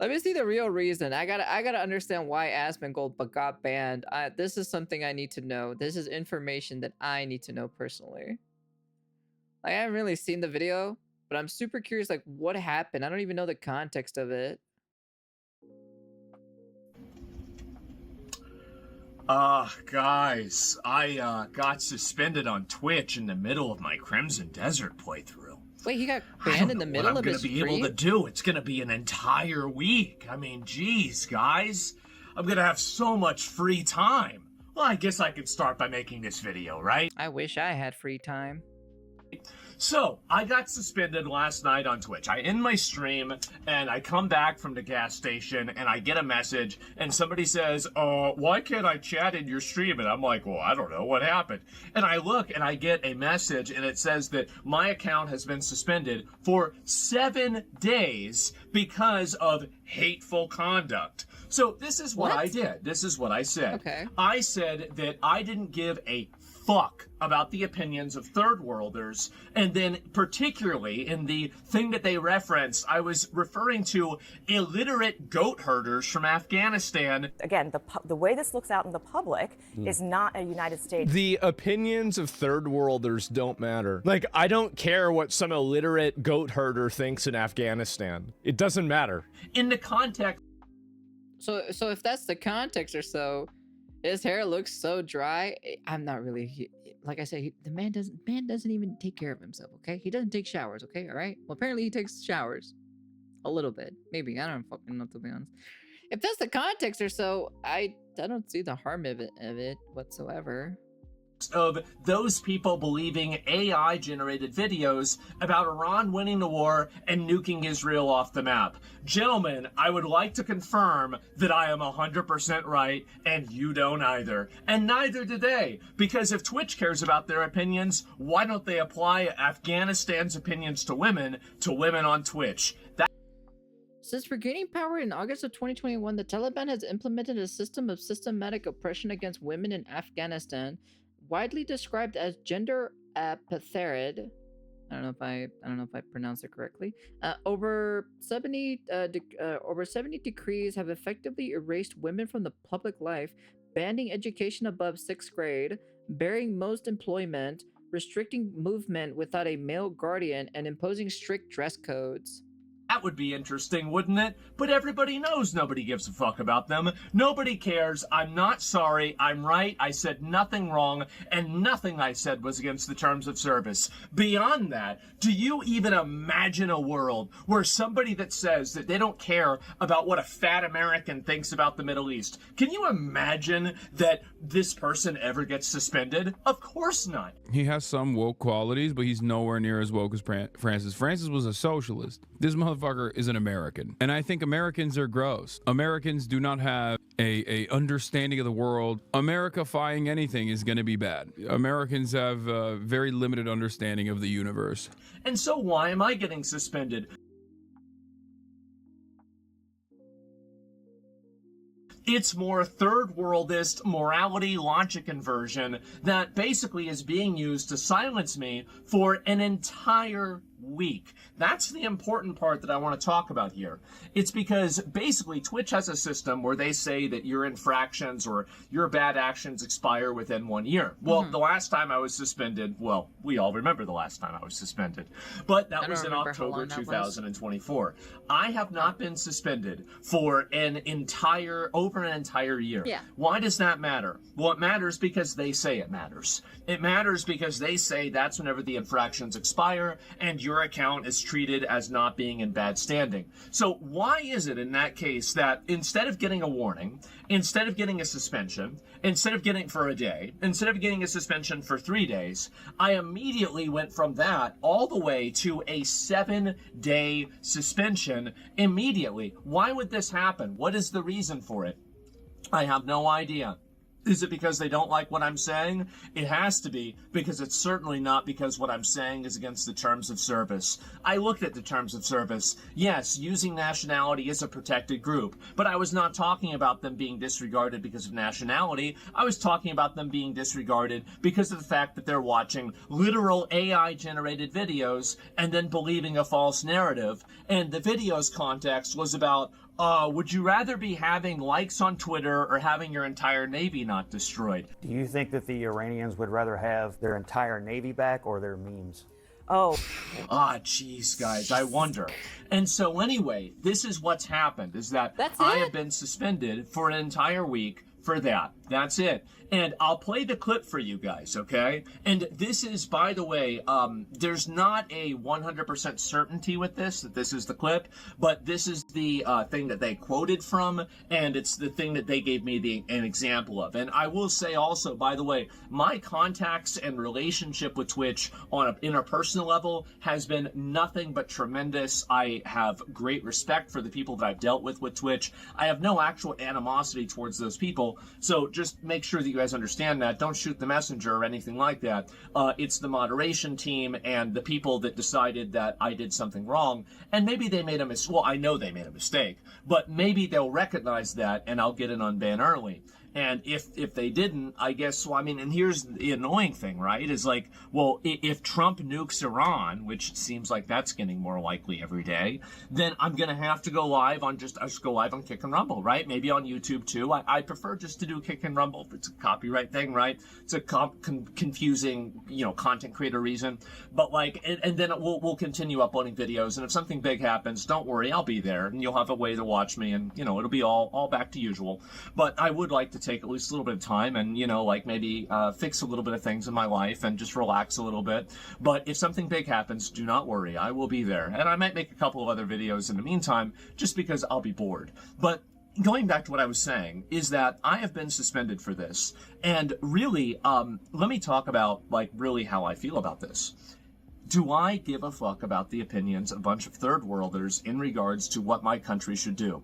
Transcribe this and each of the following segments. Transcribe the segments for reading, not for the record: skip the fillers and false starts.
Let me see the real reason. I gotta understand why AsmonGold got banned. This is something I need to know. This is information that I need to know personally. I haven't really seen the video, but I'm super curious, like, what happened? I don't even know the context of it. Guys, I got suspended on Twitch in the middle of my Crimson Desert playthrough. Wait, he got banned in the middle of his stream? What I'm gonna be able to do, it's gonna be an entire week. I mean, geez, guys. I'm gonna have so much free time. Well, I guess I could start by making this video, right? I wish I had free time. So, I got suspended last night on Twitch. I end my stream, and I come back from the gas station, and I get a message, and somebody says, why can't I chat in your stream? And I'm like, well, I don't know, what happened? And I look, and I get a message, and it says that my account has been suspended for 7 days because of hateful conduct. So, this is what I did. This is what I said. Okay. I said that I didn't give a fuck about the opinions of third worlders, and then particularly in the thing that they referenced, I was referring to illiterate goat herders from Afghanistan. Again, the way this looks out in the public is not a United States. The opinions of third worlders don't matter. Like, I don't care what some illiterate goat herder thinks in Afghanistan. It doesn't matter. In the context. So if that's the context or so, his hair looks so dry. I'm not really, like I said, the man doesn't even take care of himself, okay? He doesn't take showers, okay? All right? Well, apparently he takes showers. A little bit. Maybe. I don't fucking know, to be honest. If that's the context or so, I don't see the harm of it whatsoever. Of those people believing AI-generated videos about Iran winning the war and nuking Israel off the map. Gentlemen, I would like to confirm that I am 100% right, and you don't either. And neither do they, because if Twitch cares about their opinions, why don't they apply Afghanistan's opinions to women on Twitch? Since regaining power in August of 2021, the Taliban has implemented a system of systematic oppression against women in Afghanistan, widely described as gender apartheid. I don't know if I pronounced it correctly. Over 70 decrees have effectively erased women from the public life, banning education above 6th grade, barring most employment, restricting movement without a male guardian, and imposing strict dress codes. That would be interesting, wouldn't it? But everybody knows nobody gives a fuck about them. Nobody cares. I'm not sorry. I'm right. I said nothing wrong, and nothing I said was against the terms of service. Beyond that, do you even imagine a world where somebody that says that they don't care about what a fat American thinks about the Middle East, can you imagine that this person ever gets suspended? Of course not. He has some woke qualities, but he's nowhere near as woke as Francis. Francis was a socialist. This motherfucker is an American. And I think Americans are gross. Americans do not have a understanding of the world. Americifying anything is going to be bad. Americans have a very limited understanding of the universe. And so why am I getting suspended? It's more third worldist morality logic inversion that basically is being used to silence me for an entire week. That's the important part that I want to talk about here. It's because basically Twitch has a system where they say that your infractions or your bad actions expire within 1 year. Well, the last time I was suspended, well, we all remember the last time I was suspended, but that was in October 2024. I have not been suspended for over an entire year. Yeah. Why does that matter? Well, it matters because they say it matters. It matters because they say that's whenever the infractions expire and your account is treated as not being in bad standing. So why is it in that case that instead of getting a warning, instead of getting a suspension, instead of getting for a day, instead of getting a suspension for 3 days, I immediately went from that all the way to a 7-day suspension immediately? Why would this happen? What is the reason for it? I have no idea. Is it because they don't like what I'm saying? It has to be, because it's certainly not because what I'm saying is against the terms of service. I looked at the terms of service. Yes, using nationality is a protected group, but I was not talking about them being disregarded because of nationality. I was talking about them being disregarded because of the fact that they're watching literal AI-generated videos and then believing a false narrative. And the video's context was about Would you rather be having likes on Twitter or having your entire Navy not destroyed? Do you think that the Iranians would rather have their entire Navy back or their memes? Oh, Jeez, guys, I wonder. And so anyway, this is what's happened, is that That's I it? have been suspended for an entire week for that. That's it. And I'll play the clip for you guys, okay? And this is, by the way, there's not a 100% certainty with this, that this is the clip, but this is the thing that they quoted from, and it's the thing that they gave me an example of. And I will say also, by the way, my contacts and relationship with Twitch on an interpersonal level has been nothing but tremendous. I have great respect for the people that I've dealt with Twitch. I have no actual animosity towards those people, so just make sure that you guys understand that. Don't shoot the messenger or anything like that. It's the moderation team and the people that decided that I did something wrong, and maybe they made a mistake. Well, I know they made a mistake, but maybe they'll recognize that and I'll get an unban early. And if they didn't, I guess, well, I mean, and here's the annoying thing, right, is like, well, if Trump nukes Iran, which seems like that's getting more likely every day, then I'm going to have to go live on Kick and Rumble, right? Maybe on YouTube too. I prefer just to do Kick and Rumble. It's a copyright thing, right? It's a confusing, content creator reason. But like, and then we'll continue uploading videos. And if something big happens, don't worry, I'll be there and you'll have a way to watch me and, it'll be all back to usual. But I would like to take at least a little bit of time and, maybe fix a little bit of things in my life and just relax a little bit. But if something big happens, do not worry. I will be there. And I might make a couple of other videos in the meantime, just because I'll be bored. But going back to what I was saying is that I have been suspended for this. And really, let me talk about, really how I feel about this. Do I give a fuck about the opinions of a bunch of third worlders in regards to what my country should do?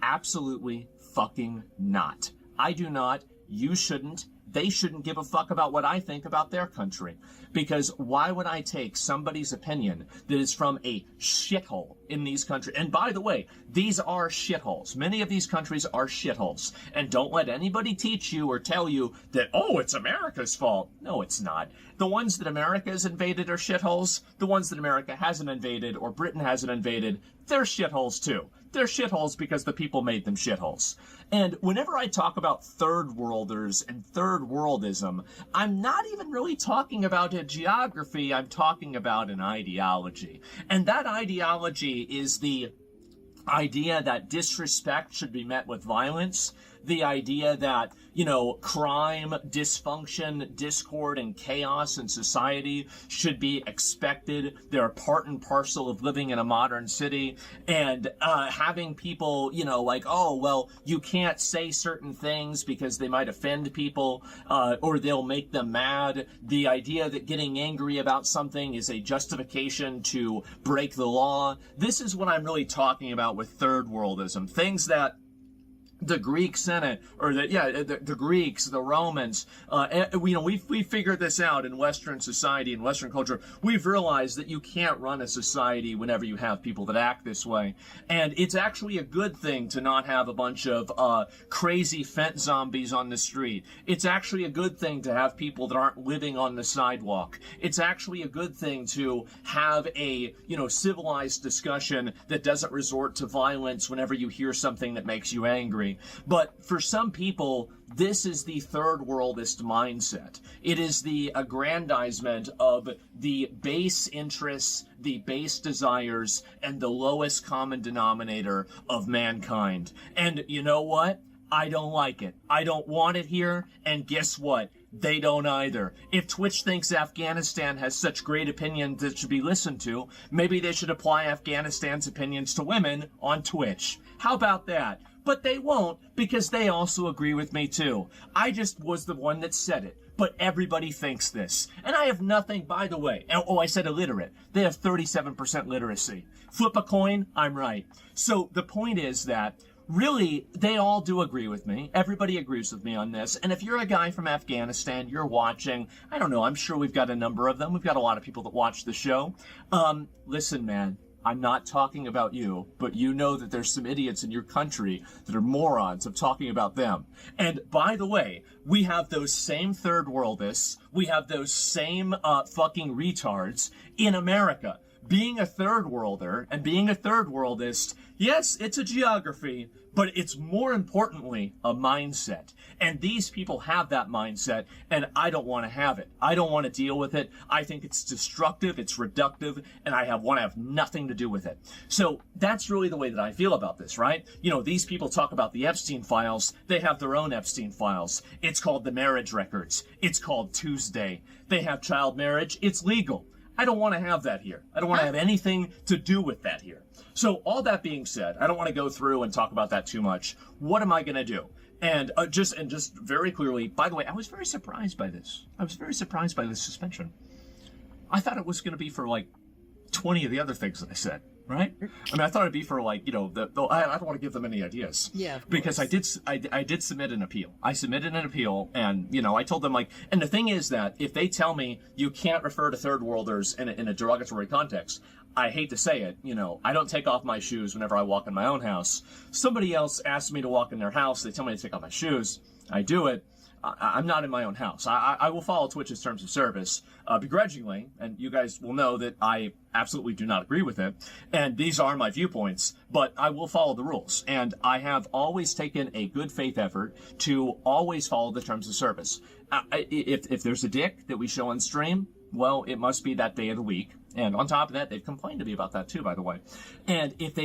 Absolutely fucking not. I do not. You shouldn't. They shouldn't give a fuck about what I think about their country. Because why would I take somebody's opinion that is from a shithole in these countries? And by the way, these are shitholes. Many of these countries are shitholes. And don't let anybody teach you or tell you that, oh, it's America's fault. No, it's not. The ones that America has invaded are shitholes. The ones that America hasn't invaded or Britain hasn't invaded, they're shitholes too. They're shitholes because the people made them shitholes. And whenever I talk about third worlders and third worldism, I'm not even really talking about a geography, I'm talking about an ideology. And that ideology is the idea that disrespect should be met with violence, the idea that, crime, dysfunction, discord, and chaos in society should be expected. They're part and parcel of living in a modern city. And having people, oh, well, you can't say certain things because they might offend people or they'll make them mad. The idea that getting angry about something is a justification to break the law. This is what I'm really talking about with third worldism. Things that the Greek Senate, or the Greeks, the Romans, we figured this out in Western society and Western culture. We've realized that you can't run a society whenever you have people that act this way. And it's actually a good thing to not have a bunch of crazy fent zombies on the street. It's actually a good thing to have people that aren't living on the sidewalk. It's actually a good thing to have a, civilized discussion that doesn't resort to violence whenever you hear something that makes you angry. But for some people, this is the third worldist mindset. It is the aggrandizement of the base interests, the base desires, and the lowest common denominator of mankind. And you know what? I don't like it. I don't want it here. And guess what? They don't either. If Twitch thinks Afghanistan has such great opinions that should be listened to, maybe they should apply Afghanistan's opinions to women on Twitch. How about that? But they won't, because they also agree with me too. I just was the one that said it. But everybody thinks this. And I have nothing, by the way. Oh, I said illiterate. They have 37% literacy. Flip a coin, I'm right. So the point is that really, they all do agree with me. Everybody agrees with me on this. And if you're a guy from Afghanistan, you're watching, I don't know, I'm sure we've got a number of them. We've got a lot of people that watch the show. Listen, man, I'm not talking about you, but you know that there's some idiots in your country that are morons of talking about them. And by the way, we have those same third worldists. We have those same fucking retards in America. being a third worlder and being a third worldist, yes, it's a geography, but it's more importantly a mindset. And these people have that mindset, and I don't want to have it. I don't want to deal with it. I think it's destructive, it's reductive, and I want to have nothing to do with it. So that's really the way that I feel about this, right? You know, these people talk about the Epstein files. They have their own Epstein files. It's called the marriage records. It's called Tuesday. They have child marriage. It's legal. I don't want to have that here. I don't want to have anything to do with that here. So all that being said, I don't want to go through and talk about that too much. What am I going to do? And just very clearly, by the way, I was very surprised by this. I was very surprised by this suspension. I thought it was going to be for like 20 of the other things that I said, right? I mean, I thought it'd be for like, you know, I don't want to give them any ideas. Yeah, of because I did submit an appeal. I submitted an appeal, and, you know, I told them, like, and the thing is that if they tell me you can't refer to third worlders in a derogatory context, I hate to say it, you know, I don't take off my shoes whenever I walk in my own house. Somebody else asks me to walk in their house. They tell me to take off my shoes. I do it. I'm not in my own house. I will follow Twitch's terms of service begrudgingly, and you guys will know that I absolutely do not agree with it. And these are my viewpoints, but I will follow the rules. And I have always taken a good faith effort to always follow the terms of service. If there's a dick that we show on stream, well, it must be that day of the week. And on top of that, they've complained to me about that too, by the way. And if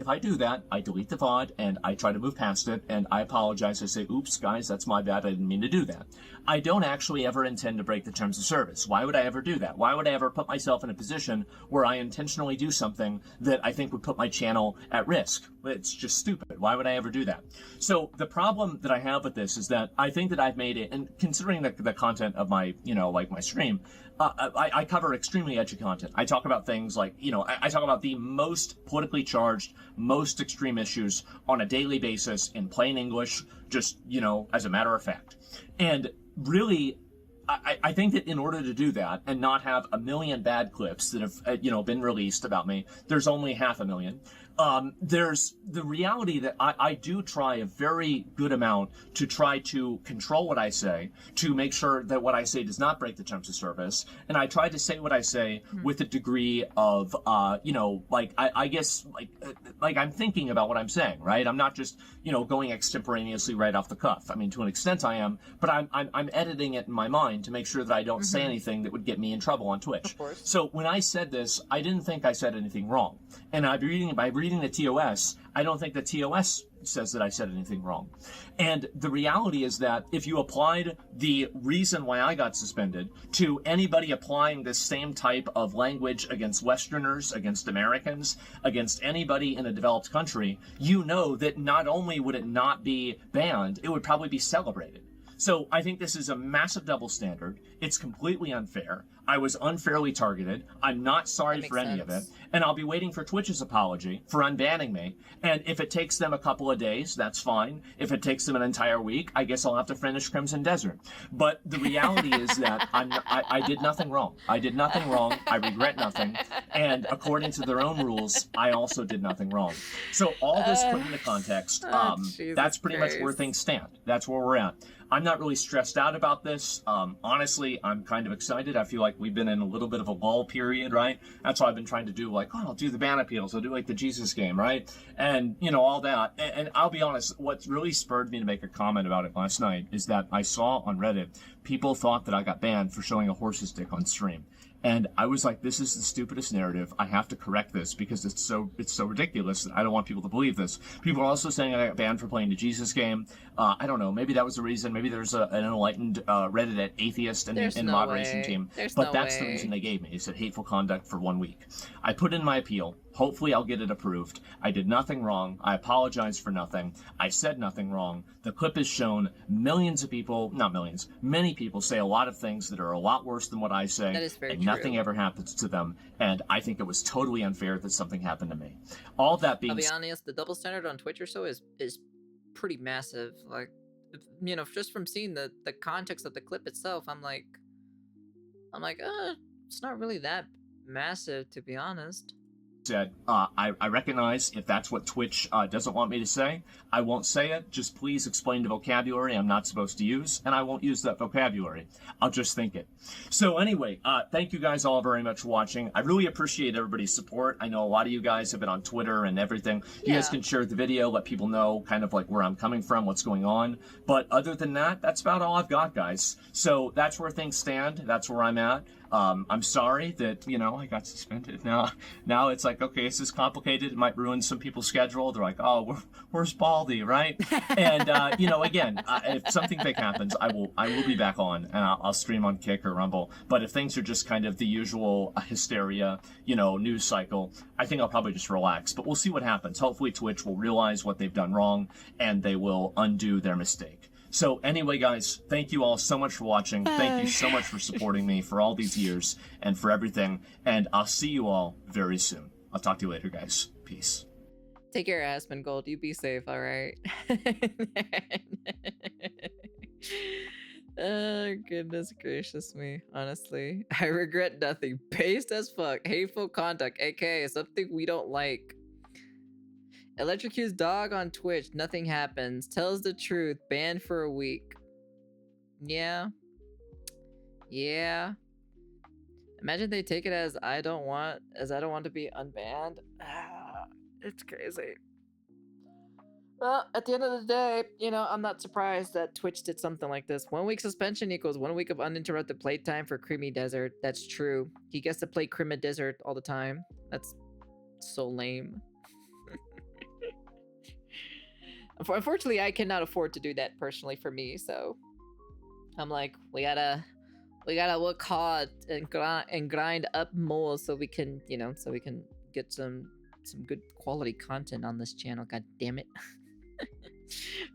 I do that, I delete the VOD and I try to move past it and I apologize. I say, oops, guys, that's my bad. I didn't mean to do that. I don't actually ever intend to break the terms of service. Why would I ever do that? Why would I ever put myself in a position where I intentionally do something that I think would put my channel at risk? It's just stupid. Why would I ever do that? So the problem that I have with this is that I think that I've made it, and considering the content of my, you know, like my stream, I cover extremely edgy content. I talk about things like, you know, I talk about the most politically charged, most extreme issues on a daily basis in plain English, just, you know, as a matter of fact. And really, I think that in order to do that and not have a million bad clips that have, you know, been released about me, there's only 500,000. There's the reality that I do try a very good amount to try to control what I say, to make sure that what I say does not break the terms of service. And I try to say what I say with a degree of, you know, like, I guess, like I'm thinking about what I'm saying, right? I'm not just, you know, going extemporaneously right off the cuff. I mean, to an extent I am, but I'm editing it in my mind to make sure that I don't say anything that would get me in trouble on Twitch. So when I said this, I didn't think I said anything wrong. And by reading the TOS, I don't think the TOS says that I said anything wrong. And the reality is that if you applied the reason why I got suspended to anybody applying this same type of language against Westerners, against Americans, against anybody in a developed country, you know that not only would it not be banned, it would probably be celebrated. So I think this is a massive double standard. It's completely unfair. I was unfairly targeted. I'm not sorry for any of it. And I'll be waiting for Twitch's apology for unbanning me. And if it takes them a couple of days, that's fine. If it takes them an entire week, I guess I'll have to finish Crimson Desert. But the reality is that I did nothing wrong. I did nothing wrong. I regret nothing. And according to their own rules, I also did nothing wrong. So all this put into context, that's pretty much where things stand. That's where we're at. I'm not really stressed out about this. Honestly, I'm kind of excited. I feel like we've been in a little bit of a lull period, right? That's why I've been trying to do, like, oh, I'll do the ban appeals. I'll do, like, the Jesus game, right? And, you know, all that. And I'll be honest, what really spurred me to make a comment about it last night is that I saw on Reddit, people thought that I got banned for showing a horse's dick on stream. And I was like, this is the stupidest narrative. I have to correct this because it's so ridiculous that I don't want people to believe this. People are also saying I got banned for playing the Jesus game. I don't know. Maybe that was the reason. Maybe there's an enlightened Reddit atheist in the moderation team. But that's the reason they gave me. They said hateful conduct for 1 week. I put in my appeal. Hopefully I'll get it approved. I did nothing wrong. I apologize for nothing. I said nothing wrong. The clip has shown millions of people, not millions, many people say a lot of things that are a lot worse than what I say. That is very and true. Nothing ever happens to them. And I think it was totally unfair that something happened to me. All that being I'll be honest, the double standard on Twitch or so is pretty massive. Like, you know, just from seeing the context of the clip itself, I'm like, it's not really that massive, to be honest. that I recognize if that's what Twitch doesn't want me to say, I won't say it. Just please explain the vocabulary I'm not supposed to use, and I won't use that vocabulary. I'll just think it. So anyway, thank you guys all very much for watching. I really appreciate everybody's support. I know a lot of you guys have been on Twitter and everything. You guys can share the video, let people know kind of like where I'm coming from, what's going on. But other than that, that's about all I've got, guys. So that's where things stand. That's where I'm at. I'm sorry that, you know, I got suspended. Now it's like, okay, this is complicated. It might ruin some people's schedule. They're like, oh, where's Baldy, right? And, you know, again, if something big happens, I will be back on, and I'll stream on Kick or Rumble. But if things are just kind of the usual hysteria, you know, news cycle, I think I'll probably just relax. But we'll see what happens. Hopefully Twitch will realize what they've done wrong, and they will undo their mistake. So anyway, guys, thank you all so much for watching. Thank you so much for supporting me for all these years and for everything. And I'll see you all very soon. I'll talk to you later, guys. Peace. Take care, AsmonGold. You be safe, all right? Oh, goodness gracious me. Honestly, I regret nothing. Based as fuck. Hateful conduct, aka something we don't like. Electrocutes dog on Twitch. Nothing happens. Tells the truth. Banned for a week. Yeah. Yeah. Imagine they take it as I don't want to be unbanned. It's crazy. Well, at the end of the day, you know, I'm not surprised that Twitch did something like this. 1 week suspension equals 1 week of uninterrupted playtime for Creamy Desert. That's true. He gets to play Creamy Desert all the time. That's so lame. Unfortunately, I cannot afford to do that personally for me, so I'm like, we gotta work hard and grind up more so we can, you know, so we can get some good quality content on this channel. God damn it.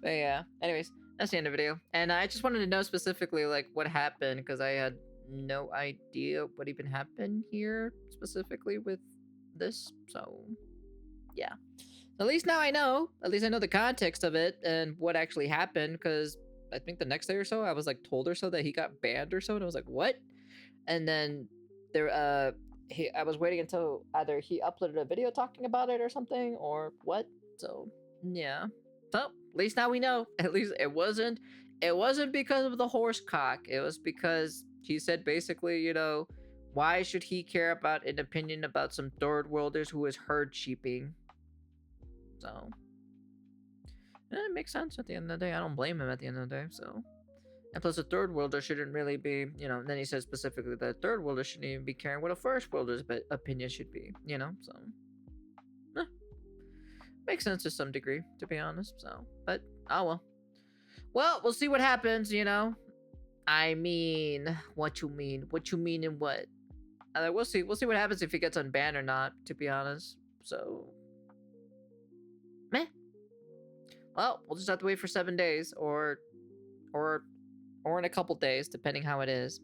But yeah, anyways, that's the end of the video. And I just wanted to know specifically like what happened, because I had no idea what even happened here specifically with this. So yeah. At least now I know. At least I know the context of it and what actually happened, because I think the next day or so I was like told or so that he got banned or so, and I was like, what? And then there I was waiting until either he uploaded a video talking about it or something, or what. So yeah. So at least now we know. At least it wasn't because of the horse cock. It was because he said basically, you know, why should he care about an opinion about some third worlders who is herd sheeping? So it makes sense at the end of the day. I don't blame him at the end of the day. So, and plus, a third worlder shouldn't really be, you know. And then he says specifically that a third worlder shouldn't even be caring what a first worlder's opinion should be, you know. So, makes sense to some degree, to be honest. So, but oh well. Well, we'll see what happens, you know. I mean, what you mean? What you mean and what? We'll see. We'll see what happens if he gets unbanned or not, to be honest. So. Meh. Well, we'll just have to wait for 7 days or in a couple days, depending how it is.